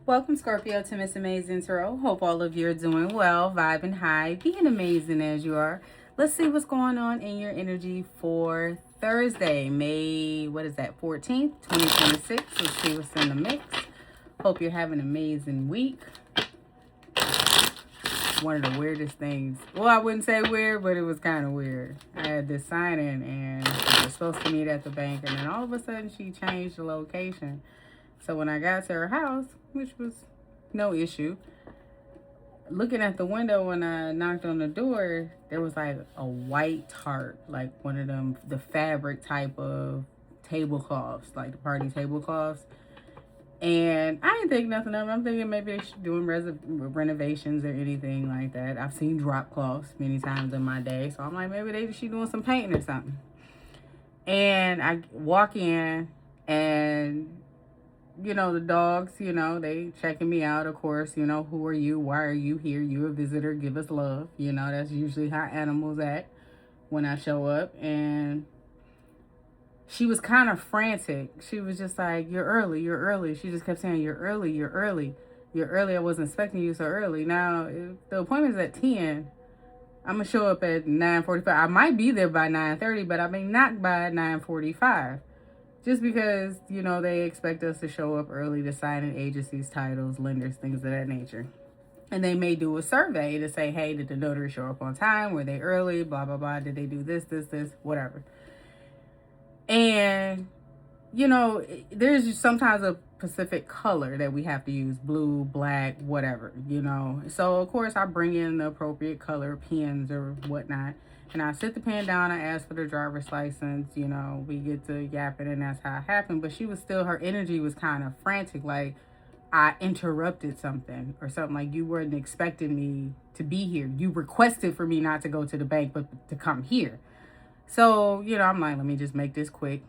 Welcome, Scorpio, to Miss Amazing Tarot. Hope all of you are doing well, vibing high, being amazing as you are. Let's see what's going on in your energy for Thursday, May, 14th, 2026. Let's see what's in the mix. Hope you're having an amazing week. One of the weirdest things. Well, I wouldn't say weird, but it was kind of weird. I had this sign-in, and we were supposed to meet at the bank, and then all of a sudden she changed the location. So when I got to her house, which was no issue, looking at the window when I knocked on the door, there was like a white tarp, like one of them, the fabric type of tablecloths, like the party tablecloths. And I didn't think nothing of it. I'm thinking maybe they should doing renovations or anything like that. I've seen drop cloths many times in my day. So I'm like, maybe they should doing some painting or something. And I walk in and the dogs, they checking me out, of course. Who are you? Why are you here? You're a visitor. Give us love. That's usually how animals act when I show up. And she was kind of frantic. She was just like, you're early, you're early. She just kept saying, you're early, you're early, you're early. I wasn't expecting you so early. Now, if the appointment's at 10, I'm going to show up at 9:45. I might be there by 9:30, but I may not by 9:45. Just because, they expect us to show up early to sign in agencies, titles, lenders, things of that nature. And they may do a survey to say, hey, did the notary show up on time? Were they early? Blah, blah, blah. Did they do this, whatever. And, there's just sometimes a specific color that we have to use, blue, black, whatever, So, of course, I bring in the appropriate color pens or whatnot. And I sit the pen down, I ask for the driver's license, we get to yapping, and that's how it happened. But her energy was kind of frantic, like I interrupted something or something, like you weren't expecting me to be here. You requested for me not to go to the bank, but to come here. So, I'm like, let me just make this quick,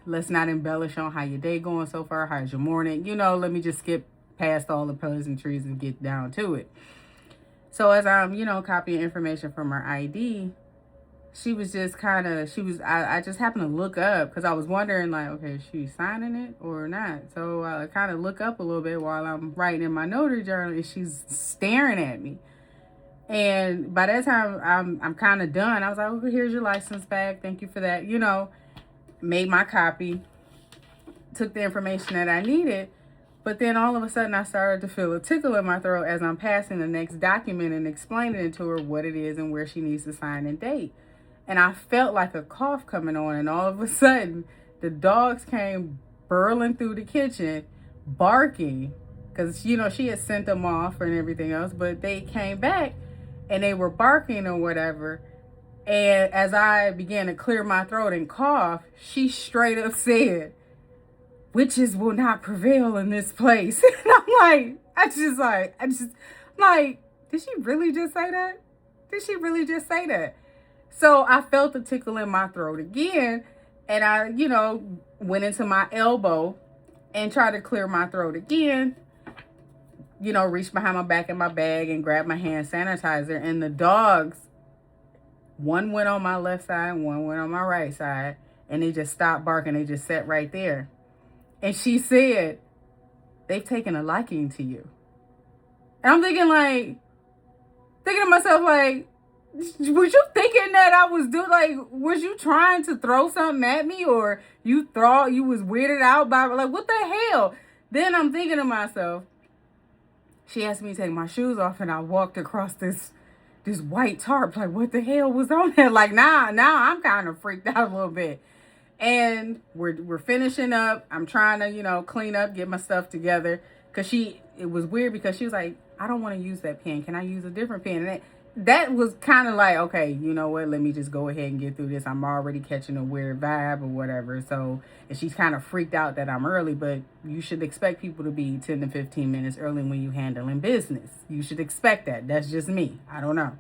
let's not embellish on how your day going so far, how's your morning, let me just skip past all the pleasantries and get down to it. So as I'm, copying information from her ID, she was just I just happened to look up because I was wondering, like, okay, is she signing it or not? So I kind of look up a little bit while I'm writing in my notary journal, and she's staring at me. And by that time, I'm kind of done. I was like, oh, here's your license back. Thank you for that. Made my copy, took the information that I needed. But then all of a sudden, I started to feel a tickle in my throat as I'm passing the next document and explaining to her what it is and where she needs to sign and date. And I felt like a cough coming on. And all of a sudden, the dogs came burling through the kitchen, barking. Because, she had sent them off and everything else. But they came back and they were barking or whatever. And as I began to clear my throat and cough, she straight up said, witches will not prevail in this place. And I'm like, did she really just say that? Did she really just say that? So I felt the tickle in my throat again. And I, went into my elbow and tried to clear my throat again. Reached behind my back in my bag and grabbed my hand sanitizer. And the dogs, one went on my left side, one went on my right side. And they just stopped barking. They just sat right there. And she said, they've taken a liking to you. And I'm thinking to myself, like, was you thinking that I was was you trying to throw something at me? Or you thought you was weirded out by, like, what the hell? Then I'm thinking to myself, she asked me to take my shoes off, and I walked across this white tarp. Like, what the hell was on there? Like, now I'm kind of freaked out a little bit. And we're finishing up. I'm trying to, clean up, get my stuff together. Because it was weird because she was like, I don't want to use that pen. Can I use a different pen? And that was kind of like, okay, you know what? Let me just go ahead and get through this. I'm already catching a weird vibe or whatever. So, and she's kind of freaked out that I'm early. But you should expect people to be 10 to 15 minutes early when you handling business. You should expect that. That's just me. I don't know.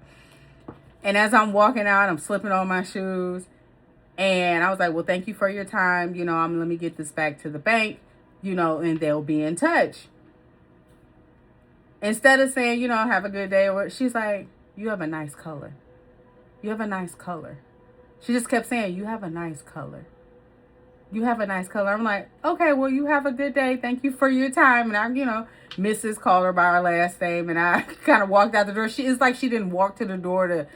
And as I'm walking out, I'm slipping on my shoes. And I was like, well, thank you for your time. Let me get this back to the bank, and they'll be in touch. Instead of saying, have a good day, she's like, you have a nice color. You have a nice color. She just kept saying, you have a nice color. you have a nice color. I'm like, okay, well, you have a good day. Thank you for your time. And I, Mrs. called her by her last name, and I kind of walked out the door. It's like she didn't walk to the door to,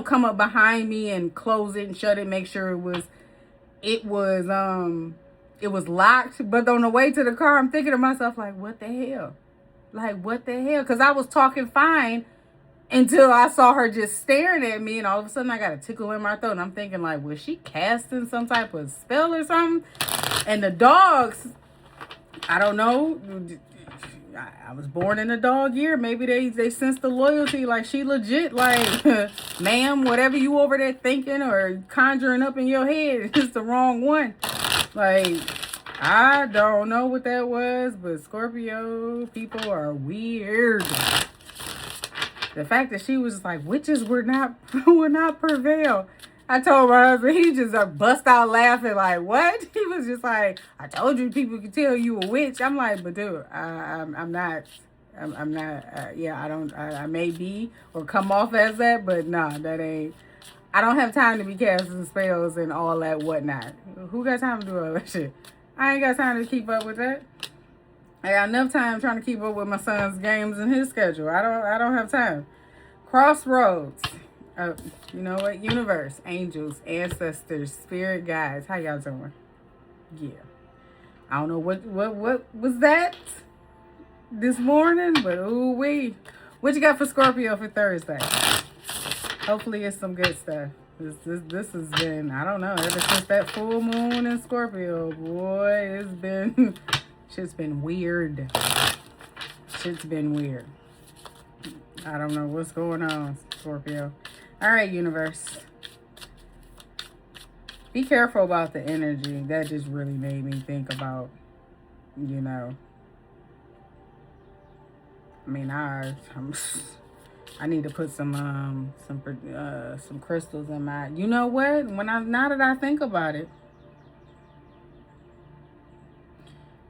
come up behind me and close it and shut it, make sure it was locked. But on the way to the car, I'm thinking to myself, like, what the hell? Like, what the hell? Because I was talking fine until I saw her just staring at me, and all of a sudden I got a tickle in my throat, and I'm thinking, like, was she casting some type of spell or something? And the dogs, I don't know. I was born in a dog year. Maybe they sense the loyalty. Like, she legit, like, ma'am, whatever you over there thinking or conjuring up in your head, it's the wrong one. Like, I don't know what that was, but Scorpio people are weird. The fact that she was like, witches will not prevail. I told my husband, he just bust out laughing, like, what? He was just like, I told you people could tell you a witch. I'm like, but dude, I'm not, I may be or come off as that, but nah, that ain't, I don't have time to be casting spells and all that whatnot. Who got time to do all that shit? I ain't got time to keep up with that. I got enough time trying to keep up with my son's games and his schedule. I don't have time. Crossroads. You know what? Universe, angels, ancestors, spirit guides. How y'all doing? Yeah. I don't know what was that this morning, but ooh wee. What you got for Scorpio for Thursday? Hopefully it's some good stuff. This has been, I don't know, ever since that full moon in Scorpio, boy, shit's been weird. Shit's been weird. I don't know what's going on, Scorpio. All right, universe. Be careful about the energy. That just really made me think about, I need to put some crystals in my. You know what? Now that I think about it,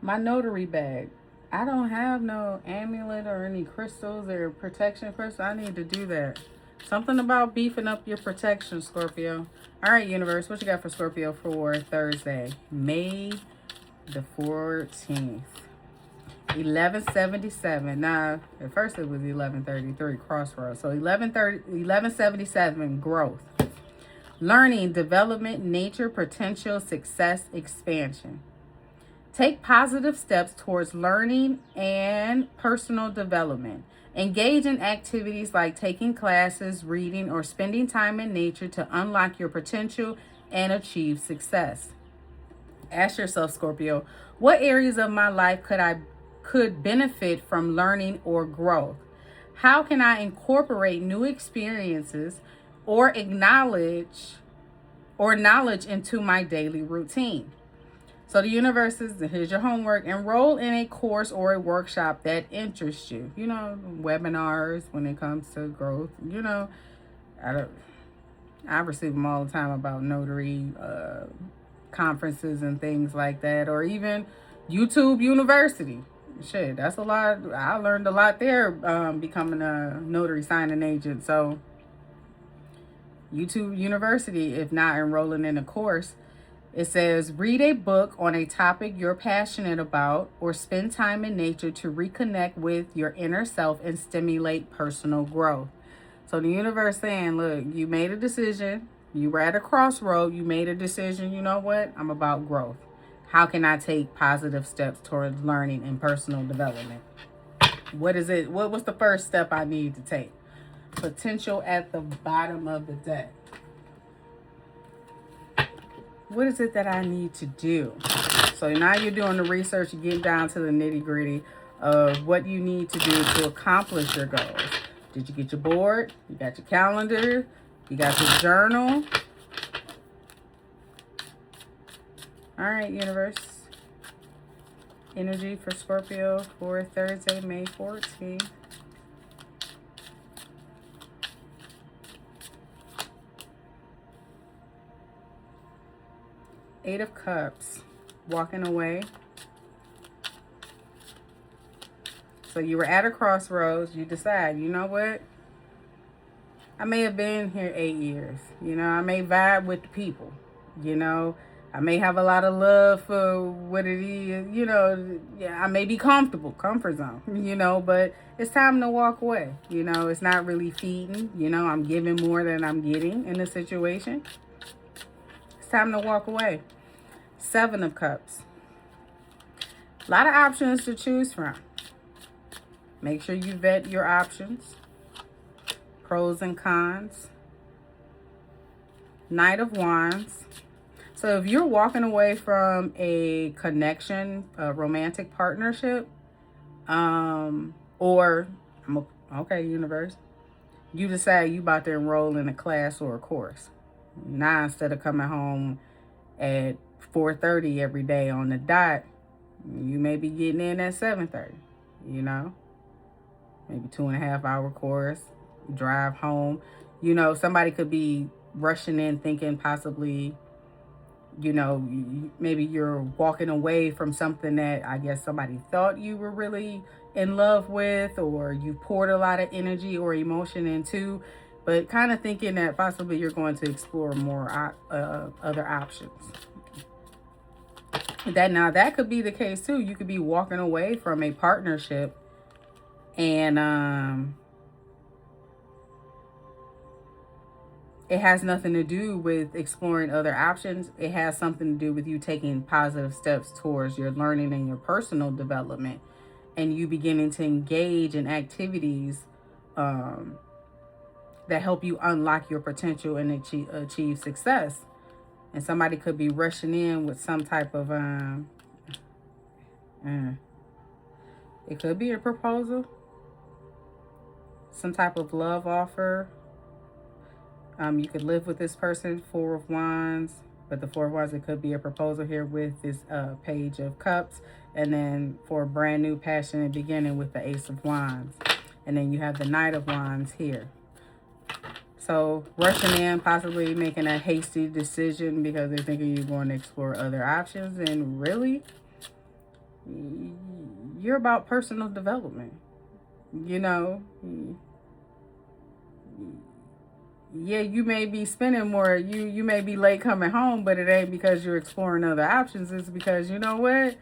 my notary bag. I don't have no amulet or any crystals or protection crystals. I need to do that. Something about beefing up your protection, Scorpio. All right, universe. What you got for Scorpio for Thursday, May the 14th? 1177. Now, at first it was 1133, crossroads. So 1177, growth. Learning, development, nature, potential, success, expansion. Take positive steps towards learning and personal development. Engage in activities like taking classes, reading, or spending time in nature to unlock your potential and achieve success. Ask yourself, Scorpio, what areas of my life could benefit from learning or growth? How can I incorporate new experiences or knowledge into my daily routine? So the universe says, here's your homework. Enroll in a course or a workshop that interests you. Webinars when it comes to growth. I receive them all the time about notary conferences and things like that, or even YouTube University. Shit, that's a lot. I learned a lot there becoming a notary signing agent. So YouTube University, if not enrolling in a course. It says, read a book on a topic you're passionate about or spend time in nature to reconnect with your inner self and stimulate personal growth. So the universe saying, look, you made a decision. You were at a crossroad. You made a decision. You know what? I'm about growth. How can I take positive steps towards learning and personal development? What is it? What was the first step I need to take? Potential at the bottom of the deck. What is it that I need to do? So now you're doing the research, you're getting down to the nitty gritty of what you need to do to accomplish your goals. Did you get your board? You got your calendar? You got your journal? All right, universe. Energy for Scorpio for Thursday, May 14th. Eight of Cups, walking away. So you were at a crossroads. You decide, you know what? I may have been here 8 years. I may vibe with the people. I may have a lot of love for what it is, you know. Yeah, I may be comfortable, comfort zone, you know, but it's time to walk away. You know, it's not really feeding, you know, I'm giving more than I'm getting in the situation. It's time to walk away. 7 of Cups. A lot of options to choose from. Make sure you vet your options. Pros and cons. Knight of Wands. So if you're walking away from a connection, a romantic partnership, or, okay, universe, you decide you about to enroll in a class or a course. Now, instead of coming home at 4:30 every day on the dot, you may be getting in at 7:30, you know, maybe 2.5 hour course, drive home. You know, somebody could be rushing in thinking possibly, you know, maybe you're walking away from something that I guess somebody thought you were really in love with, or you poured a lot of energy or emotion into, but kind of thinking that possibly you're going to explore more other options. That could be the case too. You could be walking away from a partnership and it has nothing to do with exploring other options. It has something to do with you taking positive steps towards your learning and your personal development, and you beginning to engage in activities that help you unlock your potential and achieve success. And somebody could be rushing in with some type of it could be a proposal, some type of love offer. You could live with this person, 4 of Wands, but the 4 of Wands, it could be a proposal here with this Page of Cups, and then for a brand new passionate beginning with the Ace of Wands, and then you have the Knight of Wands here. So rushing in, possibly making a hasty decision because they're thinking you're going to explore other options, and really, you're about personal development, you know. Yeah, you may be spending more, you may be late coming home, but it ain't because you're exploring other options. It's because, you know what,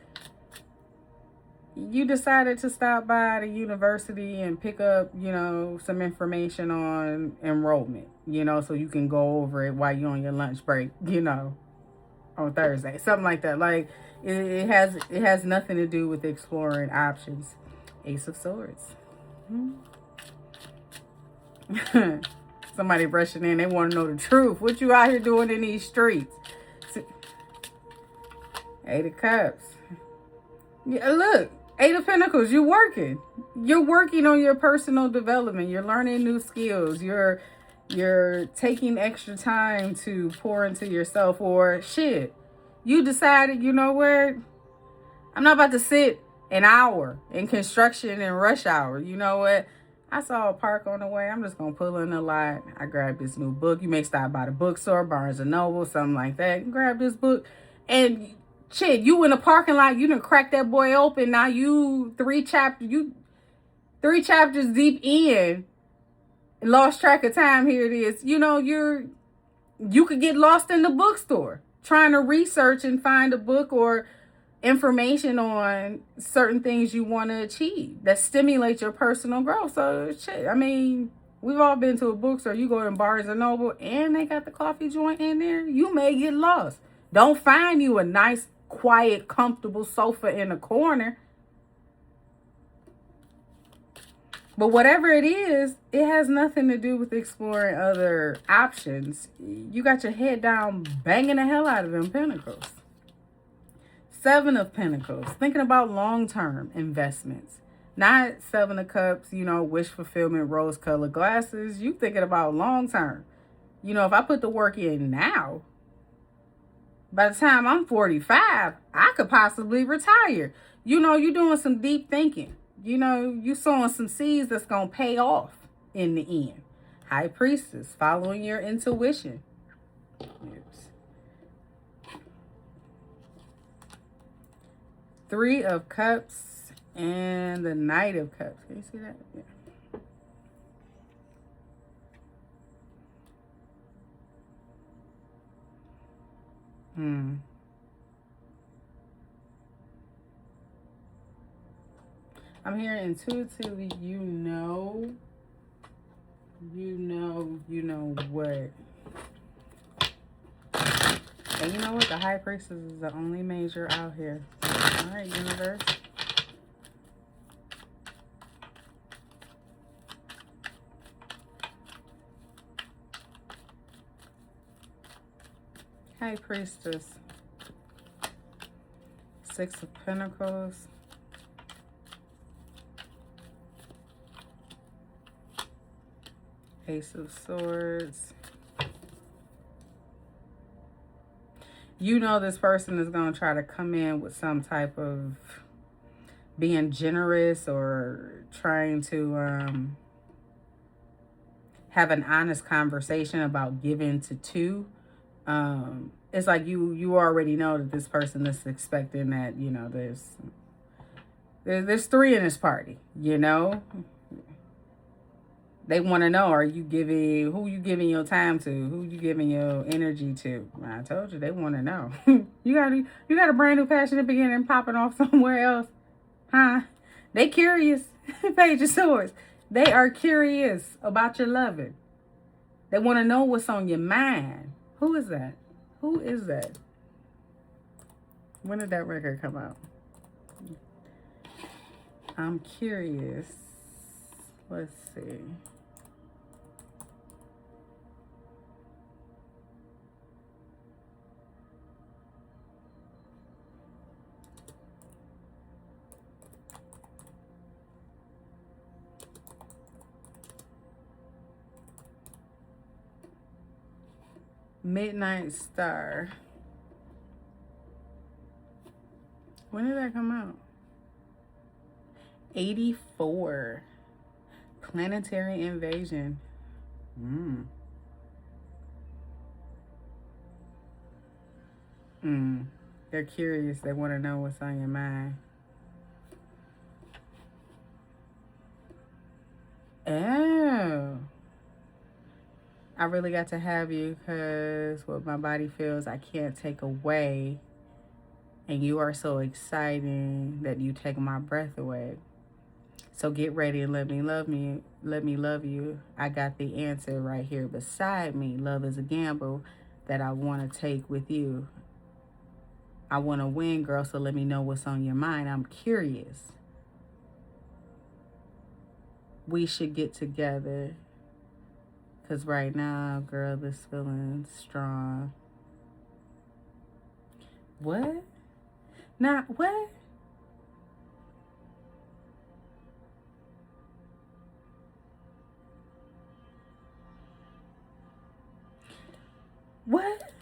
you decided to stop by the university and pick up, you know, some information on enrollment, you know, so you can go over it while you're on your lunch break, you know, on Thursday, something like that. Like it has nothing to do with exploring options. Ace of Swords. Somebody rushing in, they want to know the truth. What you out here doing in these streets? 8 of Cups. Yeah, look, 8 of Pentacles. You're working. You're working on your personal development. You're learning new skills. You're taking extra time to pour into yourself, or shit. You decided, you know what? I'm not about to sit an hour in construction and rush hour. You know what? I saw a park on the way. I'm just going to pull in the lot. I grabbed this new book. You may stop by the bookstore, Barnes & Noble, something like that. Grab this book. And shit, you in the parking lot, you done crack that boy open. Now you 3 chapters deep in. Lost track of time. Here it is. You know, you could get lost in the bookstore trying to research and find a book or information on certain things you want to achieve that stimulate your personal growth. So shit, I mean, we've all been to a bookstore. You go to Barnes and Noble and they got the coffee joint in there. You may get lost. Don't find you a nice, quiet, comfortable sofa in a corner. But whatever it is, it has nothing to do with exploring other options. You got your head down, banging the hell out of them pentacles. 7 of Pentacles, thinking about long-term investments. Not 7 of Cups, you know, wish fulfillment, rose-colored glasses. You thinking about long-term. You know, if I put the work in now, by the time I'm 45, I could possibly retire. You know, you're doing some deep thinking. You know, you sowing some seeds that's going to pay off in the end. High Priestess, following your intuition. Oops. 3 of Cups and the Knight of Cups. Can you see that? Yeah. I'm hearing intuitively, you know what. And you know what? The High Priestess is the only major out here. All right, universe. High Priestess. Six of Pentacles. Ace of Swords. You know this person is going to try to come in with some type of being generous or trying to have an honest conversation about giving to two. It's like you already know that this person is expecting that, you know, there's three in this party, you know. They want to know, who you giving your time to? Who you giving your energy to? I told you, they want to know. You got a brand new passionate beginning popping off somewhere else. Huh? They curious. Page of Swords. They are curious about your loving. They want to know what's on your mind. Who is that? Who is that? When did that record come out? I'm curious. Let's see. Midnight Star. When did that come out? 84. Planetary Invasion. They're curious. They want to know what's on your mind. Oh. I really got to have you because what my body feels I can't take away. And you are so exciting that you take my breath away. So get ready and let me love me. Let me love you. I got the answer right here beside me. Love is a gamble that I want to take with you. I want to win, girl, so let me know what's on your mind. I'm curious. We should get together. Because right now, girl, this feeling's strong. What? Not what? What?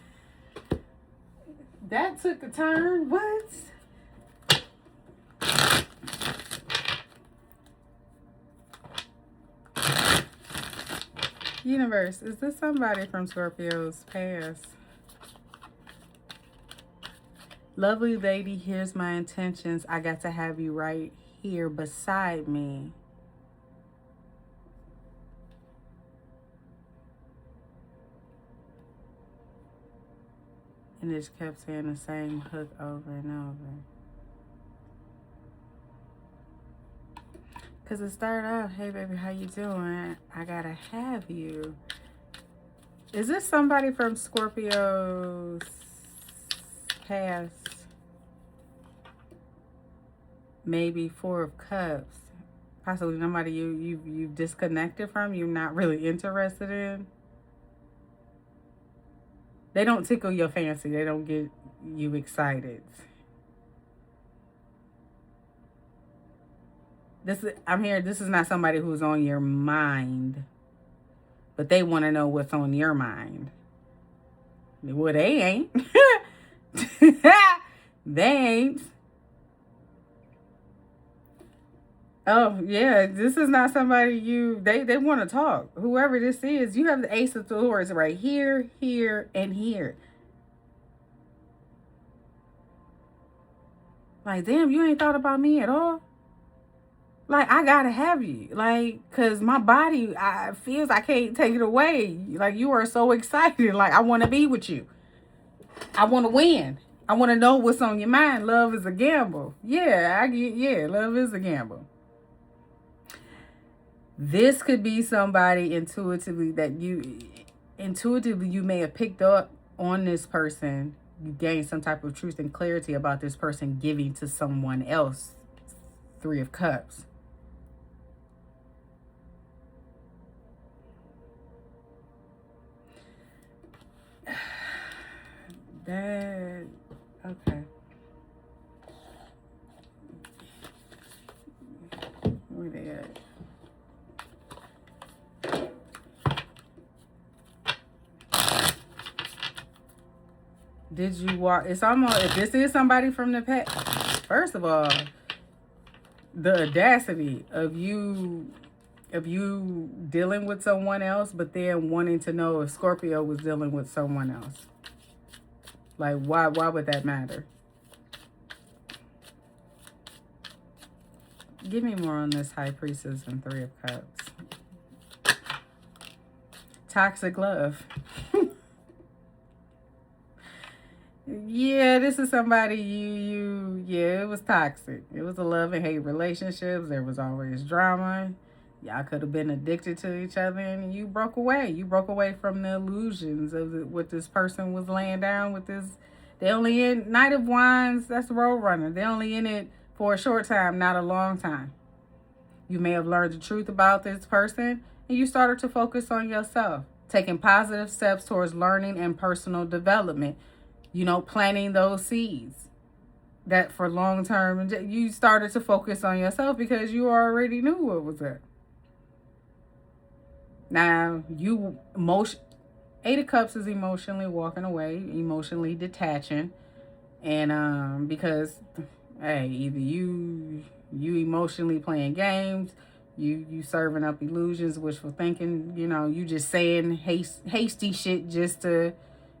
That took a turn. What? Universe, is this somebody from Scorpio's past? Lovely lady, here's my intentions. I got to have you right here beside me. And it just kept saying the same hook over and over. Because it started off, hey baby, how you doing? I gotta have you. Is this somebody from Scorpio's past? Maybe Four of Cups. Possibly somebody you've disconnected from, you're not really interested in. They don't tickle your fancy. They don't get you excited. I'm here. This is not somebody who's on your mind, but they want to know what's on your mind. Well, they ain't. They ain't. Oh, yeah. This is not somebody they want to talk. Whoever this is, you have the Ace of Swords right here, here, and here. Like, damn, you ain't thought about me at all? Like, I gotta have you. Like, because my body feels I can't take it away. Like, you are so excited. Like, I want to be with you. I want to win. I want to know what's on your mind. Love is a gamble. Yeah, love is a gamble. This could be somebody intuitively you may have picked up on this person. You gain some type of truth and clarity about this person giving to someone else. 3 of Cups. Okay. Where they at? Did you walk? It's almost, if this is somebody from the past, first of all, the audacity of you dealing with someone else, but then wanting to know if Scorpio was dealing with someone else. Like, why would that matter? Give me more on this High Priestess and 3 of Cups. Toxic love. Yeah, this is somebody yeah, it was toxic. It was a love and hate relationships. There was always drama. Y'all could have been addicted to each other, and you broke away. You broke away from the illusions of what this person was laying down with this. They only in Knight of Wands, that's the Roadrunner. They only in it for a short time, not a long time. You may have learned the truth about this person, and you started to focus on yourself, taking positive steps towards learning and personal development. Planting those seeds that for long term, you started to focus on yourself because you already knew what was up. Now, 8 of Cups is emotionally walking away, emotionally detaching. And because, hey, either you emotionally playing games, you serving up illusions, wishful thinking, you just saying hasty shit just to,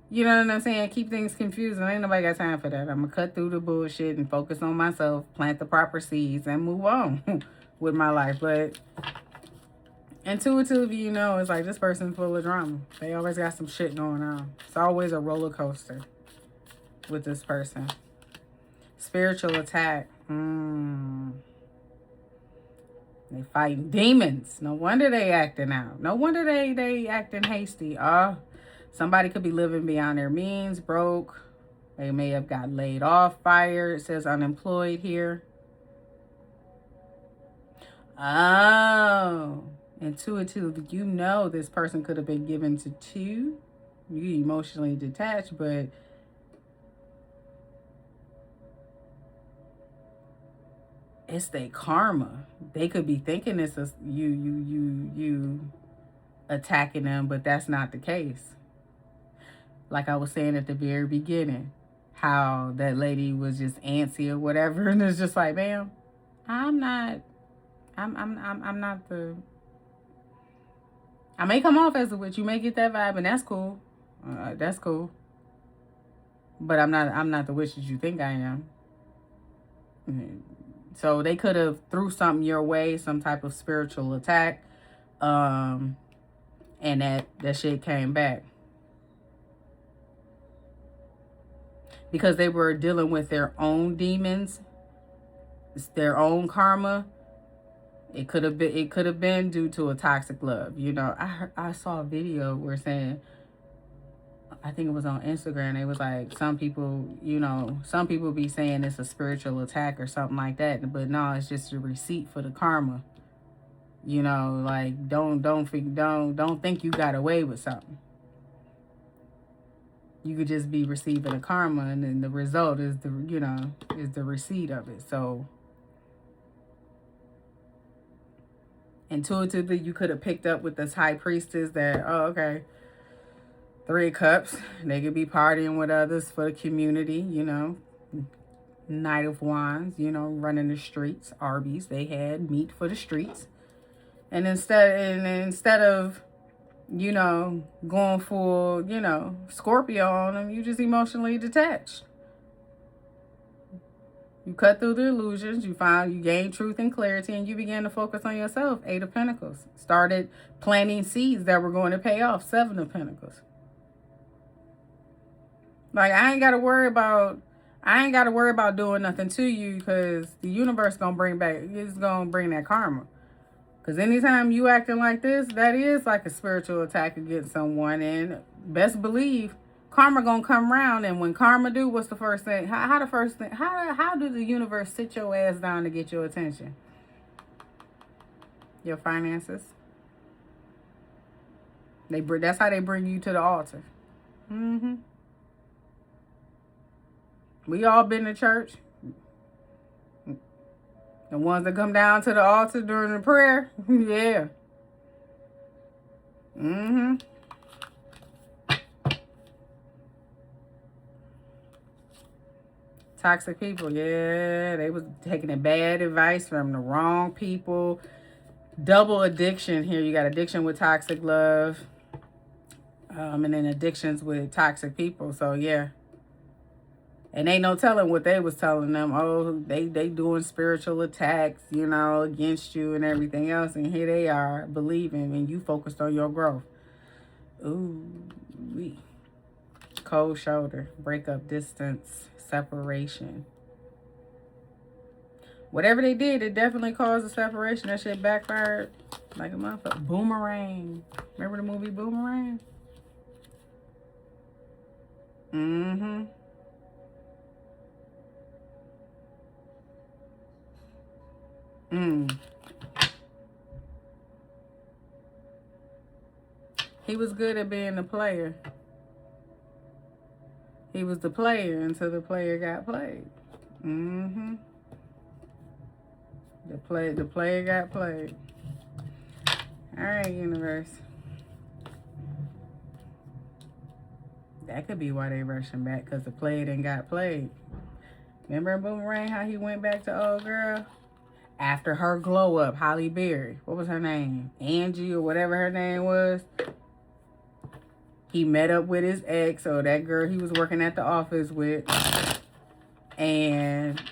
you know what I'm saying, keep things confused. And ain't nobody got time for that. I'm going to cut through the bullshit and focus on myself, plant the proper seeds, and move on with my life. But intuitively, it's like this person's full of drama. They always got some shit going on. It's always a roller coaster with this person. Spiritual attack. They fighting demons. No wonder they acting out. No wonder they acting hasty. Somebody could be living beyond their means, broke. They may have got laid off, fired. It says unemployed here. Oh, intuitively, this person could have been given to 2. You emotionally detached, but it's their karma. They could be thinking it's you attacking them, but that's not the case. Like I was saying at the very beginning, how that lady was just antsy or whatever, and it's just like, ma'am, I'm not the. I may come off as a witch. You may get that vibe, and that's cool. That's cool. But I'm not the witch that you think I am. So they could have threw something your way, some type of spiritual attack, and that shit came back. Because they were dealing with their own demons, it's their own karma. It could have been due to a toxic love. I saw a video where saying, I think it was on Instagram, it was like some people be saying it's a spiritual attack or something like that, but no, it's just a receipt for the karma. Like don't think you got away with something. You could just be receiving a karma, and then the result is the receipt of it. So intuitively, you could have picked up with this High Priestess that, okay, 3 of Cups, they could be partying with others for the community, Knight of Wands, running the streets, Arby's, they had meat for the streets. And instead of going full, Scorpio on them, you just emotionally detached. You cut through the illusions, you gained truth and clarity, and you began to focus on yourself. 8 of Pentacles. Started planting seeds that were going to pay off. 7 of Pentacles. Like, I ain't got to worry about doing nothing to you, because the universe is going to bring that karma. Because anytime you acting like this, that is like a spiritual attack against someone. And best believe karma gonna come around. And when karma do, what's the first thing? How do the universe sit your ass down to get your attention? Your finances. That's how they bring you to the altar. We all been to church. The ones that come down to the altar during the prayer. Yeah. Toxic people. Yeah. They was taking the bad advice from the wrong people. Double addiction here. You got addiction with toxic love. And then addictions with toxic people. So, yeah. And ain't no telling what they was telling them. Oh, they doing spiritual attacks, against you and everything else. And here they are believing, and you focused on your growth. Ooh, cold shoulder, breakup, distance, separation. Whatever they did, it definitely caused a separation. That shit backfired like a motherfucker. Boomerang. Remember the movie Boomerang? He was good at being the player. He was the player until the player got played. The player got played. All right, universe. That could be why they rushing back, because the player didn't got played. Remember in Boomerang how he went back to old girl? After her glow up, Holly Berry. What was her name? Angie or whatever her name was. He met up with his ex, or that girl he was working at the office with, and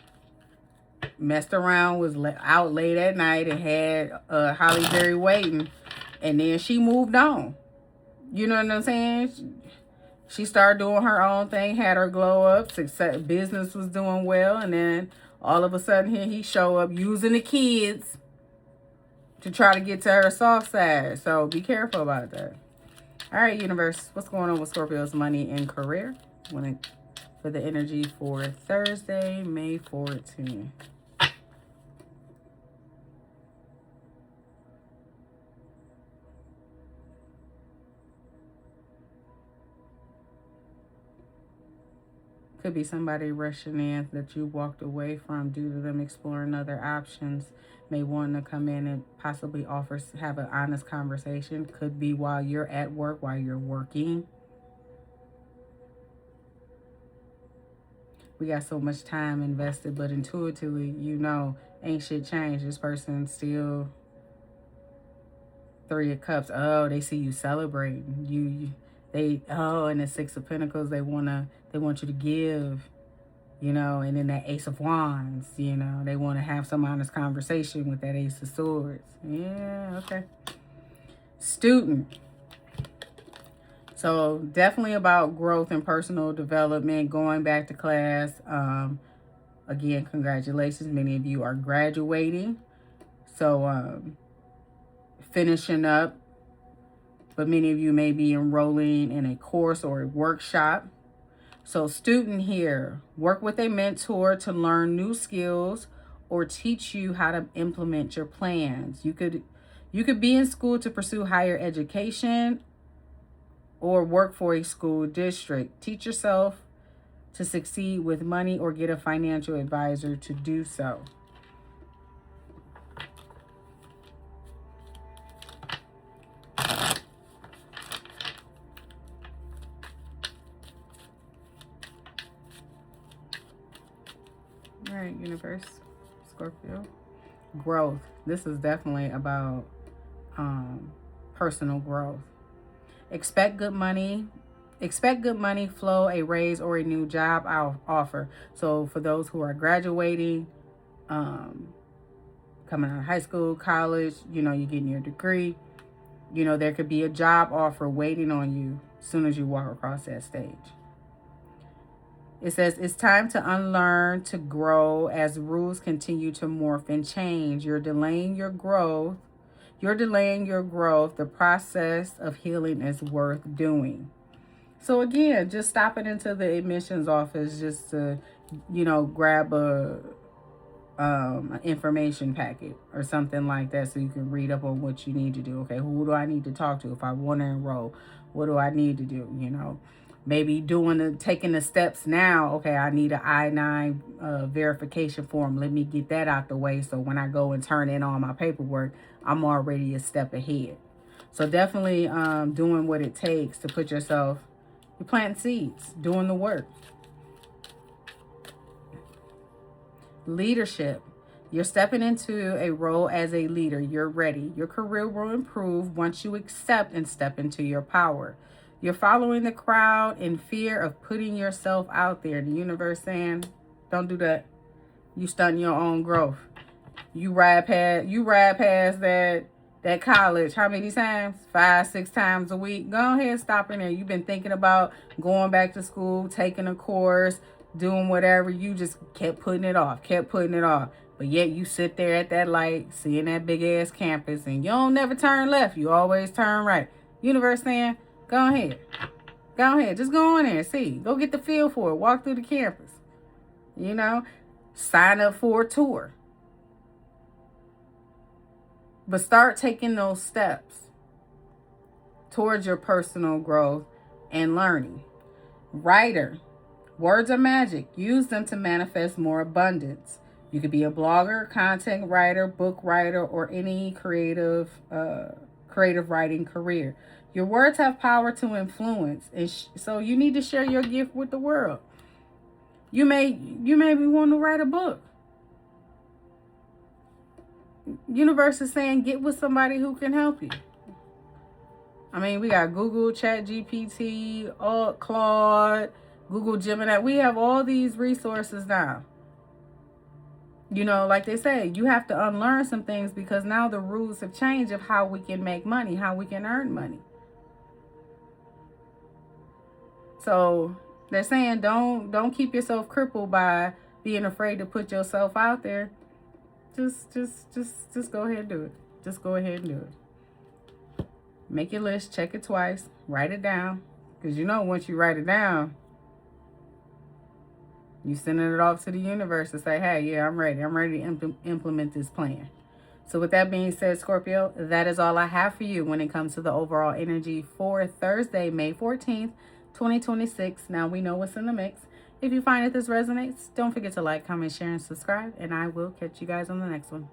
messed around, was out late at night, and had Holly Berry waiting. And then she moved on. You know what I'm saying? She started doing her own thing, had her glow up, success, business was doing well, and then all of a sudden here he show up using the kids to try to get to her soft side. So be careful about that. All right, universe, what's going on with Scorpio's money and career? For the energy for Thursday, May 14th. Could be somebody rushing in that you walked away from due to them exploring other options. May want to come in and possibly have an honest conversation. Could be while you're at work, while you're working. We got so much time invested, but intuitively, ain't shit changed. This person still 3 of Cups. Oh, they see you celebrating. And the 6 of Pentacles, they want you to give, and then that Ace of Wands, they want to have some honest conversation with that Ace of Swords. Yeah, okay. Student. So definitely about growth and personal development, going back to class. Again, congratulations. Many of you are graduating. So finishing up. But many of you may be enrolling in a course or a workshop. So student here, work with a mentor to learn new skills or teach you how to implement your plans. You could be in school to pursue higher education or work for a school district. Teach yourself to succeed with money or get a financial advisor to do so. All right, universe, Scorpio. Growth. This is definitely about personal growth. Expect good money flow, a raise, or a new job offer. So for those who are graduating, coming out of high school, college, you're getting your degree, there could be a job offer waiting on you as soon as you walk across that stage. It says it's time to unlearn, to grow as rules continue to morph and change. You're delaying your growth. You're delaying your growth. The process of healing is worth doing. So again, just stopping into the admissions office just to, grab an information packet or something like that so you can read up on what you need to do. Okay, who do I need to talk to if I want to enroll? What do I need to do? Maybe taking the steps now. Okay, I need an I-9 verification form. Let me get that out the way so when I go and turn in all my paperwork, I'm already a step ahead. So definitely doing what it takes to put yourself, you're planting seeds, doing the work. Leadership. You're stepping into a role as a leader. You're ready. Your career will improve once you accept and step into your power. You're following the crowd in fear of putting yourself out there. The universe saying, don't do that. You stunt your own growth. You ride past that college. How many times? 5, 6 times a week. Go ahead, stop in there. You've been thinking about going back to school, taking a course, doing whatever. You just kept putting it off. But yet you sit there at that light, seeing that big ass campus, and you don't never turn left. You always turn right. Universe saying, go ahead. Just go in there. See. Go get the feel for it. Walk through the campus. Sign up for a tour. But start taking those steps towards your personal growth and learning. Writer. Words are magic. Use them to manifest more abundance. You could be a blogger, content writer, book writer, or any creative writing career. Your words have power to influence, and so you need to share your gift with the world. You may be wanting to write a book. Universe is saying get with somebody who can help you. I mean, we got Google, ChatGPT, Claude, Google Gemini. We have all these resources now. Like they say, you have to unlearn some things because now the rules have changed of how we can make money, how we can earn money. So they're saying don't keep yourself crippled by being afraid to put yourself out there. Just go ahead and do it. Just go ahead and do it. Make your list, check it twice, write it down. Because once you write it down, you sending it off to the universe to say, hey, yeah, I'm ready. I'm ready to implement this plan. So with that being said, Scorpio, that is all I have for you when it comes to the overall energy for Thursday, May 14th, 2026. Now we know what's in the mix. If you find that this resonates, don't forget to like, comment, share, and subscribe. And I will catch you guys on the next one.